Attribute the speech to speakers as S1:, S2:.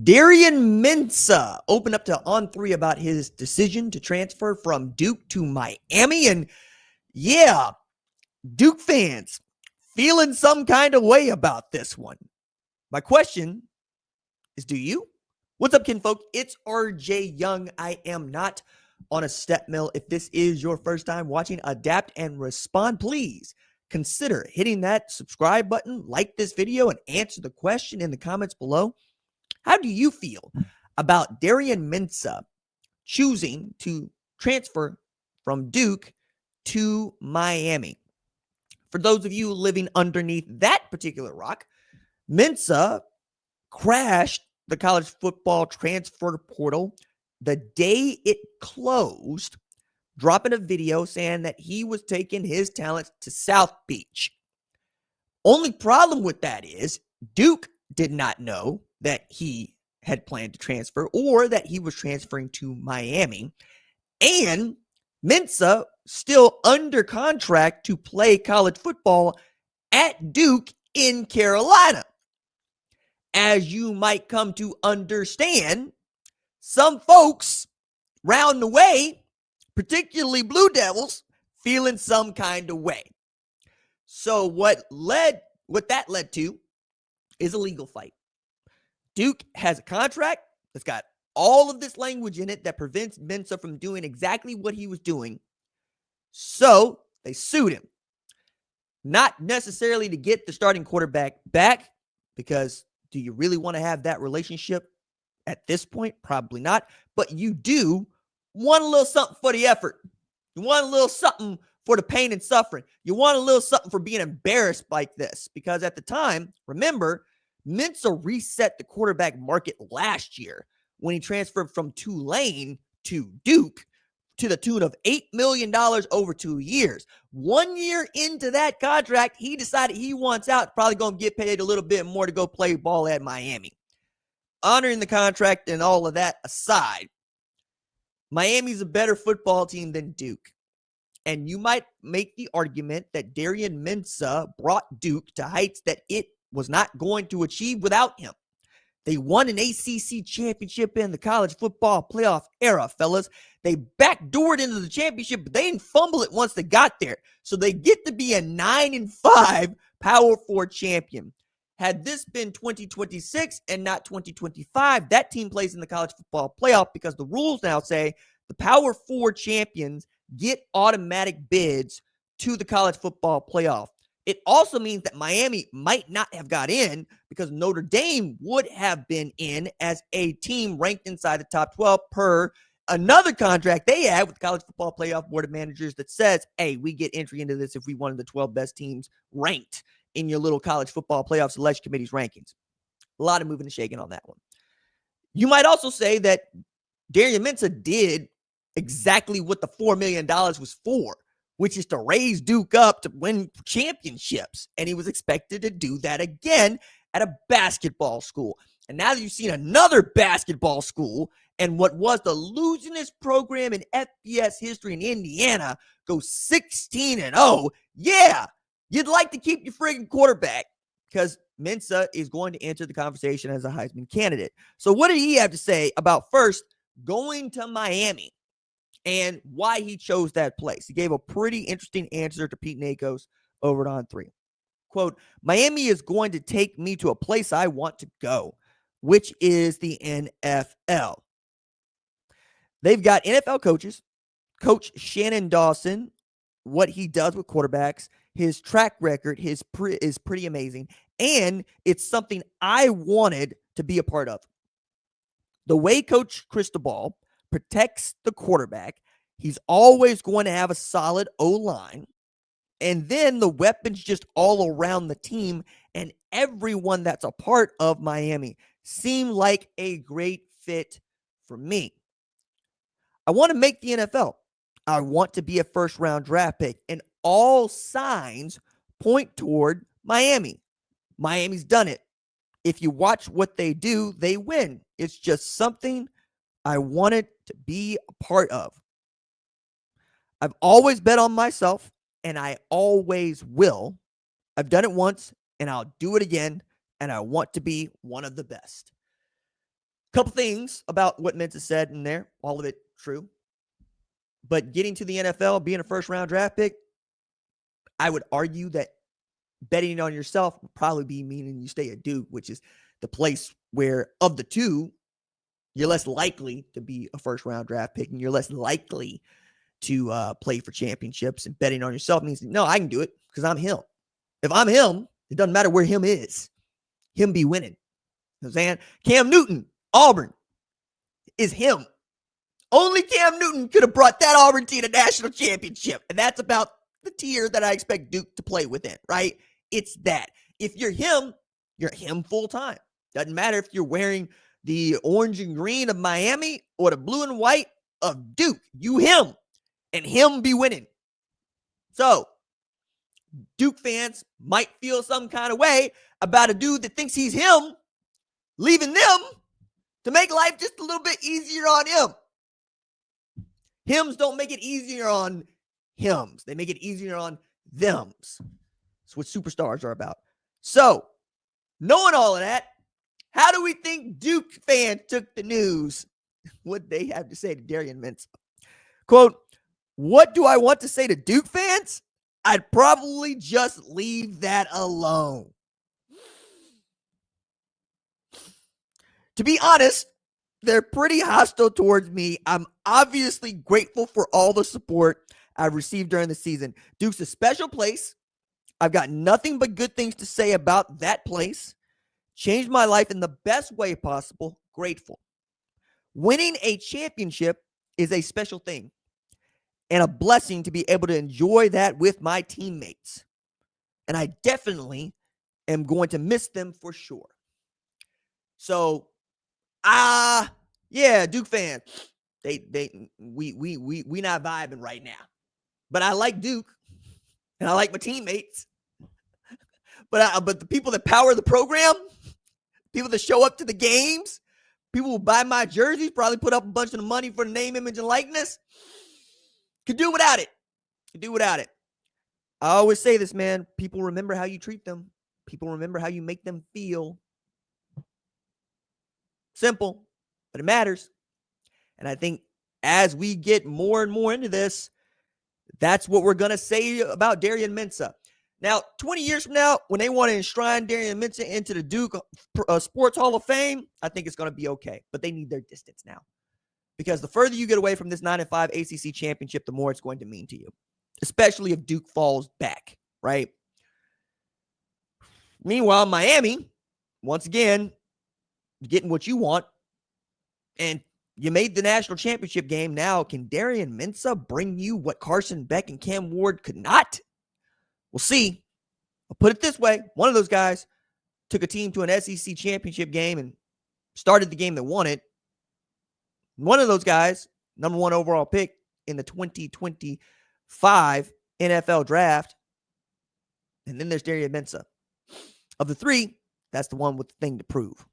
S1: Darian Mensah opened up to On3 about his decision to transfer from Duke to Miami. And yeah, Duke fans feeling some kind of way about this one. My question is, do you? What's up, kinfolk? It's RJ Young. I am not on a step mill. If this is your first time watching Adapt and Respond, please consider hitting that subscribe button, like this video, and answer the question in the comments below. How do you feel about Darian Mensah choosing to transfer from Duke to Miami? For those of you living underneath that particular rock, Mensah crashed the college football transfer portal the day it closed, dropping a video saying that he was taking his talents to South Beach. Only problem with that is Duke did not know that he had planned to transfer or that he was transferring to Miami. And Mensah still under contract to play college football at Duke in Carolina. As you might come to understand, some folks round the way, particularly Blue Devils, feeling some kind of way. So what that led to is a legal fight. Duke has a contract that's got all of this language in it that prevents Mensah from doing exactly what he was doing. So they sued him. Not necessarily to get the starting quarterback back, because do you really want to have that relationship at this point? Probably not. But you do want a little something for the effort. You want a little something for the pain and suffering. You want a little something for being embarrassed like this. Because at the time, remember, Mensah reset the quarterback market last year when he transferred from Tulane to Duke to the tune of $8 million over 2 years. 1 year into that contract, he decided he wants out, probably going to get paid a little bit more to go play ball at Miami. Honoring the contract and all of that aside, Miami's a better football team than Duke. And you might make the argument that Darian Mensah brought Duke to heights that it was not going to achieve without him. They won an ACC championship in the college football playoff era, fellas. They backdoored into the championship, but they didn't fumble it once they got there. So they get to be a 9-5 Power 4 champion. Had this been 2026 and not 2025, that team plays in the college football playoff because the rules now say the Power 4 champions get automatic bids to the college football playoff. It also means that Miami might not have got in because Notre Dame would have been in as a team ranked inside the top 12 per another contract they had with the College Football Playoff Board of Managers that says, hey, we get entry into this if we one of the 12 best teams ranked in your little college football playoff selection committee's rankings. A lot of moving and shaking on that one. You might also say that Darian Mensah did exactly what the $4 million was for, which is to raise Duke up to win championships. And he was expected to do that again at a basketball school. And now that you've seen another basketball school and what was the losingest program in FBS history in Indiana go 16-0, yeah, you'd like to keep your friggin' quarterback because Mensah is going to enter the conversation as a Heisman candidate. So what did he have to say about first going to Miami and why he chose that place? He gave a pretty interesting answer to Pete Nakos over at On3. Quote, Miami is going to take me to a place I want to go, which is the NFL. They've got NFL coaches, Coach Shannon Dawson, what he does with quarterbacks, his track record is pretty amazing, and it's something I wanted to be a part of. The way Coach Cristobal protects the quarterback, he's always going to have a solid O-line, and then the weapons just all around the team and everyone that's a part of Miami seem like a great fit for me. I want to make the NFL. I want to be a first-round draft pick, and all signs point toward Miami. Miami's done it. If you watch what they do, they win. It's just something I wanted to be a part of. I've always bet on myself, and I always will. I've done it once, and I'll do it again, and I want to be one of the best. Couple things about what Mensah said in there, all of it true. But getting to the NFL, being a first-round draft pick, I would argue that betting on yourself would probably be meaning you stay at Duke, which is the place where, of the two, you're less likely to be a first-round draft pick, and you're less likely to play for championships. And betting on yourself means, no, I can do it because I'm him. If I'm him, it doesn't matter where him is. Him be winning. You know what I'm saying? Cam Newton, Auburn, is him. Only Cam Newton could have brought that Auburn team to national championship. And that's about the tier that I expect Duke to play within, right? It's that. If you're him full time. Doesn't matter if you're wearing the orange and green of Miami or the blue and white of Duke. You him. And him be winning. So, Duke fans might feel some kind of way about a dude that thinks he's him leaving them to make life just a little bit easier on him. Hims don't make it easier on hims. They make it easier on thems. That's what superstars are about. So, knowing all of that, how do we think Duke fans took the news? What they have to say to Darian Mensah. Quote, what do I want to say to Duke fans? I'd probably just leave that alone. To be honest, they're pretty hostile towards me. I'm obviously grateful for all the support I've received during the season. Duke's a special place. I've got nothing but good things to say about that place. Changed my life in the best way possible. Grateful. Winning a championship is a special thing and a blessing to be able to enjoy that with my teammates. And I definitely am going to miss them for sure. So, yeah, Duke fans, we not vibing right now. But I like Duke, and I like my teammates. But the people that power the program, people that show up to the games, people who buy my jerseys, probably put up a bunch of money for the name, image, and likeness, could do without it. I always say this, man. People remember how you treat them. People remember how you make them feel. Simple, but it matters. And I think as we get more and more into this, that's what we're going to say about Darian Mensah. Now, 20 years from now, when they want to enshrine Darian Mensah into the Duke Sports Hall of Fame, I think it's going to be okay. But they need their distance now. Because the further you get away from this 9-5 ACC championship, the more it's going to mean to you. Especially if Duke falls back, right? Meanwhile, Miami, once again, getting what you want. And you made the national championship game. Now, can Darian Mensah bring you what Carson Beck and Cam Ward could not? We'll see. I'll put it this way. One of those guys took a team to an SEC championship game and started the game that won it. One of those guys, number 1 overall pick in the 2025 NFL draft. And then there's Darian Mensah. Of the three, that's the one with the thing to prove.